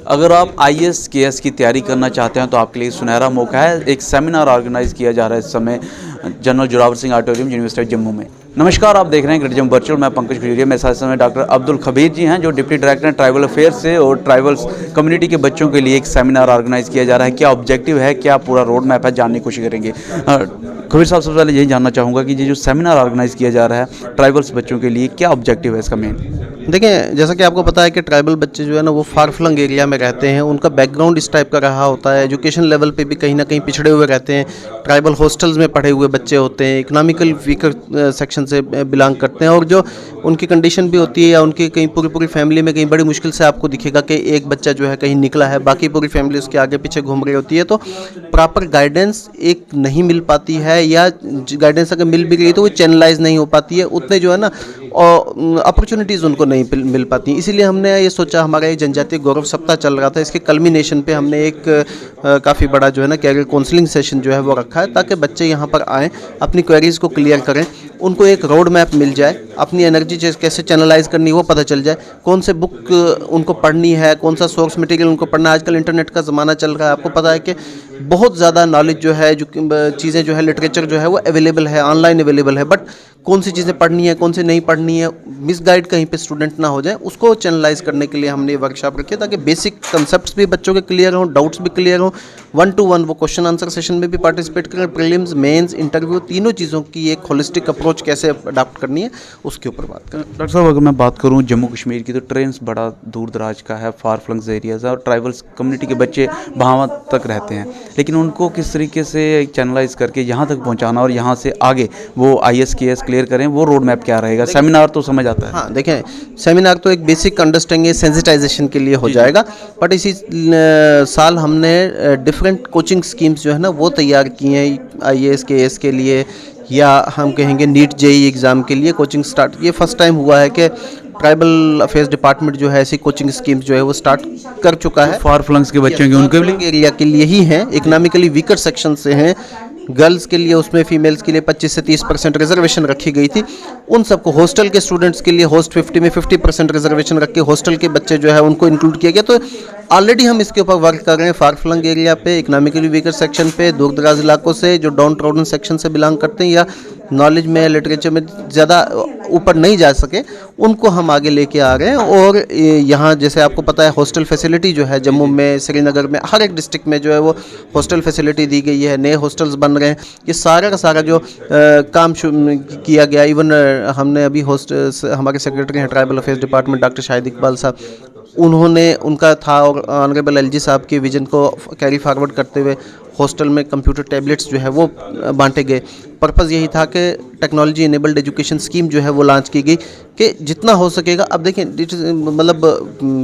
अगर आप IAS KS की तैयारी करना चाहते हैं तो आपके लिए सुनहरा मौका है। एक सेमिनार ऑर्गेनाइज किया जा रहा है इस समय general Zorawar Singh auditorium university Jammu में। नमस्कार, आप देख रहे हैं ग्रेडिजम वर्चुअल। मैं पंकज खजूरिया। मेरे साथ समय डॉक्टर अब्दुल खबीर जी हैं जो डिप्टी डायरेक्टर हैं ट्राइबल अफेयर्स से, और ट्राइबल्स कम्युनिटी के बच्चों के लिए एक सेमिनार ऑर्गेनाइज किया जा रहा है। क्या ऑब्जेक्टिव है, क्या पूरा रोड मैप है, जानने की कोशिश करेंगे। खबीर साहब, सबसे पहले यही जानना चाहूँगा कि ये जो सेमिनार ऑर्गेनाइज किया जा रहा है ट्राइबल्स बच्चों के लिए, क्या ऑब्जेक्टिव है इसका मेन? देखिए, जैसा कि आपको पता है कि ट्राइबल बच्चे जो है ना वो फार फ्लंग एरिया में रहते हैं। उनका बैकग्राउंड इस टाइप का रहा होता है, एजुकेशन लेवल पे भी कहीं ना कहीं पिछड़े हुए रहते हैं। ट्राइबल हॉस्टल्स में पढ़े हुए बच्चे होते हैं, इकोनॉमिकल वीकर सेक्शन से बिलोंग करते हैं, और जो उनकी कंडीशन भी होती है या उनकी कहीं पूरी फैमिली में कहीं बड़ी मुश्किल से आपको दिखेगा कि एक बच्चा जो है कहीं निकला है, बाकी पूरी फैमिली उसके आगे पीछे घूम रही होती है। तो प्रॉपर गाइडेंस एक नहीं मिल पाती है, या गाइडेंस अगर मिल भी गई तो वो चैनलाइज नहीं हो पाती है, उतने जो है ना अपॉर्चुनिटीज़ उनको नहीं मिल पाती। इसीलिए हमने ये सोचा, हमारा ये जनजातीय गौरव सप्ताह चल रहा था, इसके कल्मिनेशन पे हमने एक काफ़ी बड़ा जो है ना कैरियर काउंसलिंग सेशन जो है वो रखा है, ताकि बच्चे यहाँ पर आएँ, अपनी क्वेरीज़ को क्लियर करें, उनको एक रोड मैप मिल जाए, अपनी एनर्जी कैसे चैनलाइज करनी है वो पता चल जाए, कौन से बुक उनको पढ़नी है, कौन सा सोर्स मटेरियल उनको पढ़ना है। आजकल इंटरनेट का ज़माना चल रहा है, आपको पता है कि बहुत ज़्यादा नॉलेज जो है, जो चीज़ें जो है, लिटरेचर जो है वो अवेलेबल है, ऑनलाइन अवेलेबल है, बट कौन सी चीज़ें पढ़नी है, कौन सी नहीं पढ़नी है, मिसगाइड कहीं पे स्टूडेंट ना हो जाए, उसको चैनलाइज करने के लिए हमने ये वर्कशॉप रखी है, ताकि बेसिक कंसेप्ट्स भी बच्चों के क्लियर हों, डाउट्स भी क्लियर हों। 1-to-1 वो क्वेश्चन आंसर सेशन में भी पार्टिसिपेट करें, प्रीलिम्स, मेंस, इंटरव्यू, तीनों चीज़ों की एक होलिस्टिक अप्रोच कैसे अडॉप्ट करनी है उसके ऊपर बात करें। डॉक्टर साहब, अगर मैं बात करूं जम्मू कश्मीर की, तो ट्रेन्स बड़ा दूर दराज का है, फार फ्लंग्स एरियाज़ है, और ट्राइबल्स कम्युनिटी के बच्चे वहाँ तक रहते हैं, लेकिन उनको किस तरीके से चैनलाइज करके यहाँ तक पहुँचाना और यहाँ से आगे वो आईएएस केएस क्लियर करें, वो रोड मैप क्या रहेगा? सेमिनार तो समझ आता है। हाँ, देखें, सेमिनार तो एक बेसिक अंडरस्टैंडिंग सेंसिटाइजेशन के लिए हो जाएगा, बट इसी साल हमने डिफरेंट कोचिंग स्कीम्स जो है ना वो तैयार की हैं आईएएस केएस के लिए, या हम कहेंगे नीट जेईई एग्ज़ाम के लिए कोचिंग स्टार्ट। ये फर्स्ट टाइम हुआ है कि ट्राइबल अफेयर्स डिपार्टमेंट जो है ऐसी कोचिंग स्कीम्स जो है वो स्टार्ट कर चुका है। फार फ्लंग्स के बच्चों के उनके लिए एरिया के लिए ही हैं, इकोनॉमिकली वीकर सेक्शन से हैं। गर्ल्स के लिए, उसमें फीमेल्स के लिए 25 से 30% रिजर्वेशन रखी गई थी। उन सबको, हॉस्टल के स्टूडेंट्स के लिए होस्ट 50 में 50% रिजर्वेशन रख के हॉस्टल के बच्चे जो है उनको इंक्लूड किया गया। तो ऑलरेडी हम इसके ऊपर वर्क कर रहे हैं, फार फ्लंग एरिया पे, इकोनॉमिकली वीकर सेक्शन पे, दूर दराज इलाकों से जो डाउन टाउन सेक्शन से बिलोंग करते हैं या नॉलेज में, लिटरेचर में ज़्यादा ऊपर नहीं जा सके, उनको हम आगे लेके आ रहे हैं। और यहाँ जैसे आपको पता है हॉस्टल फैसिलिटी जो है जम्मू में, श्रीनगर में, हर एक डिस्ट्रिक्ट में जो है वो हॉस्टल फैसिलिटी दी गई है, नए हॉस्टल्स बन रहे हैं। ये सारा का सारा जो काम किया गया, इवन हमने अभी हमारे सेक्रेटरी हैं tribal affairs department doctor Shahid Iqbal साहब, उन्होंने, उनका था, और ऑनरेबल एलजी साहब के विजन को कैरी फॉरवर्ड करते हुए हॉस्टल में कंप्यूटर टैबलेट्स जो है वो बांटे गए। पर्पज़ यही था कि टेक्नोलॉजी इनेबल्ड एजुकेशन स्कीम जो है वो लॉन्च की गई कि जितना हो सकेगा। अब देखें, मतलब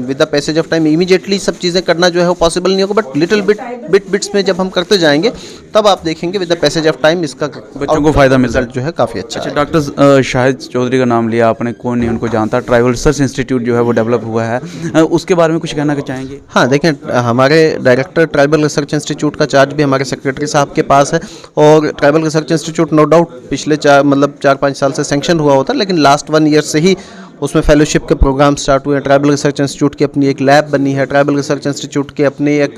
with the passage of time immediately सब चीज़ें करना जो है वो पॉसिबल नहीं होगा, बट लिटिल बिट्स में जब हम करते जाएंगे तब आप देखेंगे with the passage of time इसका बच्चों को फ़ायदा मिल रिजल्ट जो है काफ़ी अच्छा। अच्छा, डॉक्टर शाहिद चौधरी का नाम लिया आपने, कौन नहीं उनको जानता। ट्राइबल रिसर्च इंस्टीट्यूट जो है वो डेवलप हुआ है, उसके बारे में कुछ कहना चाहेंगे? हाँ, देखें, हमारे डायरेक्टर ट्राइबल रिसर्च इंस्टीट्यूट का चार्ज भी हमारे सेक्रेटरी साहब के पास है, और tribal research institute no doubt पिछले 4-5 साल से सेंक्शन हुआ होता है, लेकिन लास्ट 1 ईयर से ही उसमें फेलोशिप के प्रोग्राम स्टार्ट हुए हैं। ट्राइबल रिसर्च इंस्टीट्यूट की अपनी एक लैब बनी है, ट्राइबल रिसर्च इंस्टीट्यूट की अपनी एक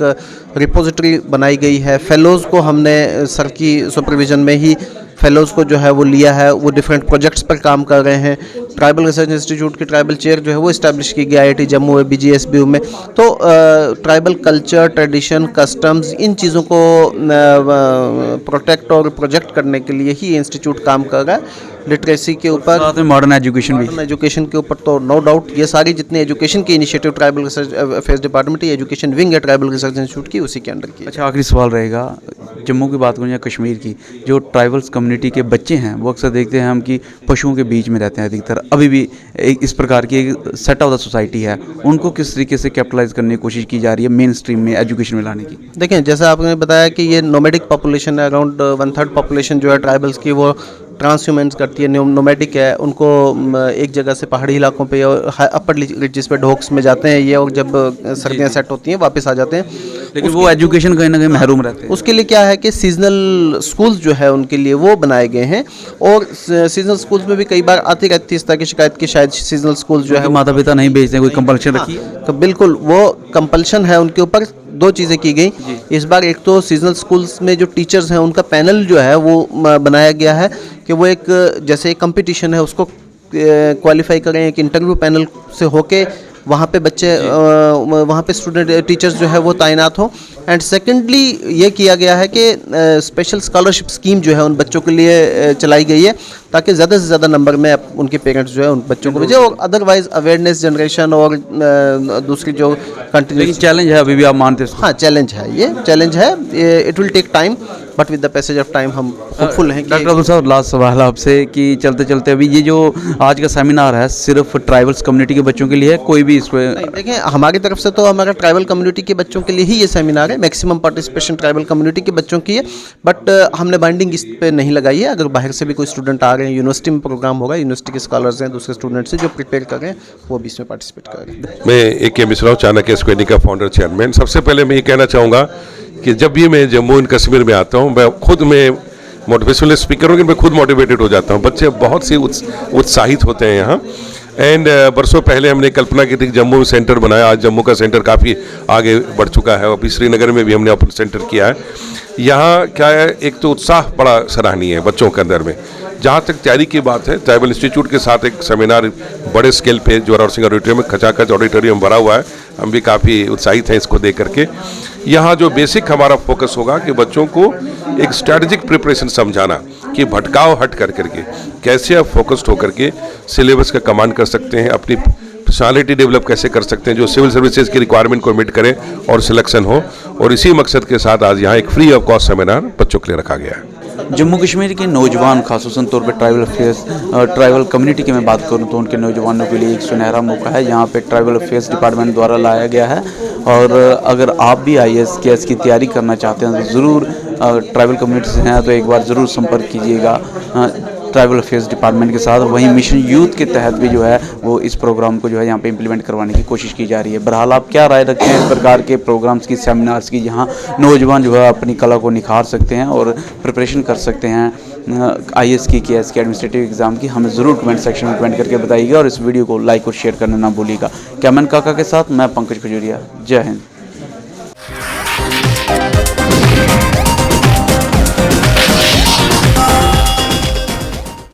रिपोजिटरी बनाई गई है। फेलोज़ को हमने सर की सुपरविजन में ही फेलोज़ को जो है वो लिया है, वो डिफरेंट प्रोजेक्ट्स पर काम कर रहे हैं। ट्राइबल रिसर्च इंस्टीट्यूट की ट्राइबल चेयर जो है वो इस्टेब्लिश की गई IIT जम्मू में, BGSBU में। तो ट्राइबल कल्चर, ट्रेडिशन, कस्टम्स, इन चीज़ों को प्रोटेक्ट और प्रोजेक्ट करने के लिए ही इंस्टीट्यूट काम कर रहा है। लिटरेसी के ऊपर, मॉडर्न एजुकेशन भी, एजुकेशन के ऊपर तो नो डाउट ये सारी जितने एजुकेशन के initiative tribal research affairs department की एजुकेशन विंग है ट्राइबल रिसर्च इंस्टीट्यूट की, उसी के अंडर की। अच्छा, आखिरी सवाल रहेगा, जम्मू की बात करूँ या कश्मीर की, जो ट्राइबल्स कम्युनिटी के बच्चे हैं वो अक्सर देखते हैं हम कि पशुओं के बीच में रहते हैं अधिकतर, अभी भी एक इस प्रकार की एक सेट ऑफ द सोसाइटी है, उनको किस तरीके से कैपिटलाइज करने की कोशिश की जा रही है मेन स्ट्रीम में एजुकेशन में लाने की? देखें, जैसा आपने बताया कि ये नोमैडिक पॉपुलेशन है, अराउंड 1/3 पॉपुलेशन जो है ट्राइबल्स की वो ट्रांस ह्यूमेंस करती है, नोमैडिक है, उनको एक जगह से पहाड़ी इलाकों पे और अपर रिजेस पे ढोक्स में जाते हैं ये, और जब सर्दियाँ सेट होती हैं वापस आ जाते हैं। लेकिन वो एजुकेशन कहीं ना कहीं महरूम रहते हैं। उसके लिए क्या है कि सीजनल स्कूल्स जो है उनके लिए वो बनाए गए हैं, और सीजनल स्कूल्स में भी कई बार आती रहती है इस तरह की शिकायत कि शायद सीजनल स्कूल्स जो है माता पिता नहीं भेजते, कोई कंपल्शन रखी है? तो बिल्कुल वो कंपल्शन है उनके ऊपर। दो चीज़ें की गई इस बार, एक तो सीजनल स्कूल्स में जो टीचर्स हैं उनका पैनल जो है वो बनाया गया है कि वो एक जैसे एक कंपटीशन है उसको क्वालिफाई करें, एक इंटरव्यू पैनल से होके वहाँ पे बच्चे वहाँ पे स्टूडेंट टीचर्स जो है वो तैनात हों। एंड सेकेंडली ये किया गया है कि स्पेशल स्कॉलरशिप स्कीम जो है उन बच्चों के लिए चलाई गई है, ताकि ज़्यादा से ज़्यादा नंबर में उनके पेरेंट्स जो है उन बच्चों को भेजें, और अदरवाइज अवेयरनेस जनरेशन और दूसरी जो कंटिन्यू चैलेंज है, अभी भी आप मानते हैं? हाँ, चैलेंज है, ये चैलेंज है, it will take time, but with the passage of time हम होपफुल हैं। डॉक्टर अब्दुल साहब, लास्ट सवाल आपसे कि चलते चलते अभी ये जो आज का सेमिनार है सिर्फ ट्राइबल्स कम्युनिटी के बच्चों के लिए है, कोई भी इसको? देखें, हमारी तरफ से तो हमारा ट्राइबल कम्युनिटी के बच्चों के लिए ही ये सेमिनार है, मैक्सिमम पार्टिसिपेशन ट्राइबल कम्युनिटी के बच्चों की है, बट हमने बाइंडिंग इस पे नहीं लगाई है। अगर बाहर से भी कोई स्टूडेंट आ रहे हैं, यूनिवर्सिटी में प्रोग्राम होगा, यूनिवर्सिटी के स्कॉलर्स हैं, दूसरे स्टूडेंट्स हैं जो प्रिपेयर कर रहे हैं, वो भी इसमें पार्टिसिपेट कर रहे हैं। मैं AK मिश्रा हूँ, चाणक्य स्क्वेनी का फाउंडर चेयरमैन। सबसे पहले मैं ये कहना चाहूँगा कि जब भी मैं जम्मू एंड कश्मीर में आता हूँ, मैं मोटिवेशनल स्पीकर हूँ, लेकिन मैं खुद मोटिवेटेड हो जाता हूँ। बच्चे बहुत सी उत्साहित होते हैं यहाँ। एंड बरसों पहले हमने कल्पना की थी जम्मू में सेंटर बनाया, आज जम्मू का सेंटर काफ़ी आगे बढ़ चुका है, अभी श्रीनगर में भी हमने अपना सेंटर किया है। यहाँ क्या है, एक तो उत्साह बड़ा सराहनीय है बच्चों के अंदर में। जहाँ तक तैयारी की बात है, ट्राइबल इंस्टीट्यूट के साथ एक सेमिनार बड़े स्केल पे जोरावर सिंह ऑडिटोरियम में, खचाखच ऑडिटोरियम भरा हुआ है, हम भी काफ़ी उत्साहित हैं इसको देख करके। यहाँ जो बेसिक हमारा फोकस होगा कि बच्चों को एक स्ट्रैटेजिक प्रिपरेशन समझाना कि भटकाव हट कर करके कैसे आप फोकस्ड होकर के सिलेबस का कमांड कर सकते हैं, अपनी पर्सनालिटी डेवलप कैसे कर सकते हैं, जो सिविल सर्विसेज की रिक्वायरमेंट को मीट करें और सिलेक्शन हो। और इसी मकसद के साथ आज यहाँ एक फ्री ऑफ कॉस्ट सेमिनार बच्चों के लिए रखा गया है। जम्मू कश्मीर के नौजवान, खासतौर पर ट्राइबल अफेयर्स ट्राइबल कम्युनिटी की मैं बात करूं तो उनके नौजवानों के लिए एक सुनहरा मौका है। यहाँ पे ट्राइबल अफेयर्स डिपार्टमेंट द्वारा लाया गया है, और अगर आप भी IAS KS की तैयारी करना चाहते हैं तो ज़रूर ट्राइबल कम्युनिटी से हैं तो एक बार ज़रूर संपर्क कीजिएगा ट्राइबल अफेयर्स डिपार्टमेंट के साथ। वहीं मिशन यूथ के तहत भी जो है वो इस प्रोग्राम को जो है यहाँ पे इम्प्लीमेंट करवाने की कोशिश की जा रही है। बहरहाल आप क्या राय रखते हैं इस प्रकार के प्रोग्राम्स की, सेमिनार्स की, जहाँ नौजवान जो है अपनी कला को निखार सकते हैं और प्रिपरेशन कर सकते हैं IAS की KS की एडमिनिस्ट्रेटिव एग्जाम की? हमें ज़रूर कमेंट सेक्शन में कमेंट करके बताइएगा, और इस वीडियो को लाइक और शेयर करना ना भूलिएगा। कैमन काका के साथ मैं पंकज खजूरिया, जय हिंद।